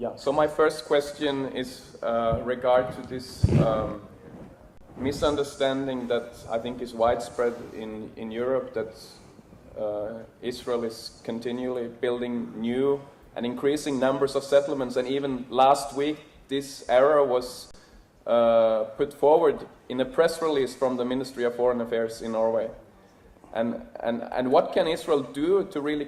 Yeah, so my first question is regard to this misunderstanding that I think is widespread in Europe, that Israel is continually building new and increasing numbers of settlements, and even last week this error was put forward in a press release from the Ministry of Foreign Affairs in Norway. And what can Israel do to really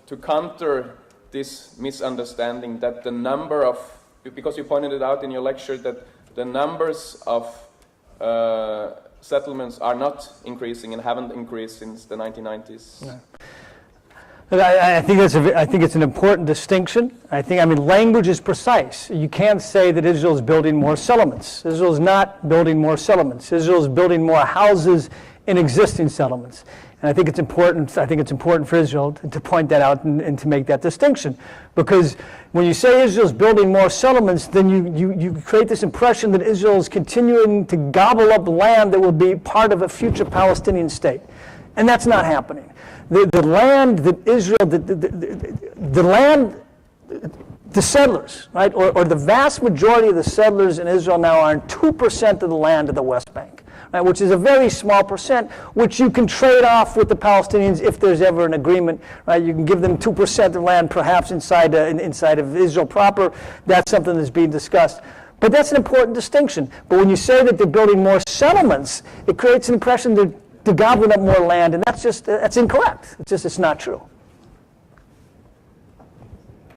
to counter this misunderstanding that the number of, because you pointed it out in your lecture, that the numbers of settlements are not increasing and haven't increased since the 1990s? No. I think it's an important distinction. I mean, language is precise. You can't say that Israel is building more settlements. Israel is not building more settlements. Israel is building more houses in existing settlements. And I think it's important. I think it's important for Israel to point that out and to make that distinction, because when you say Israel is building more settlements, then you create this impression that Israel is continuing to gobble up land that will be part of a future Palestinian state, and that's not happening. The land that Israel, the land, the settlers, right, or the vast majority of the settlers in Israel now are on 2% of the land of the West Bank, right, which is a very small percent, which you can trade off with the Palestinians if there's ever an agreement, right? You can give them 2% of land, perhaps inside of Israel proper. That's something that's being discussed. But that's an important distinction. But when you say that they're building more settlements, it creates an impression that they're gobbling up more land, and that's incorrect. It's not true.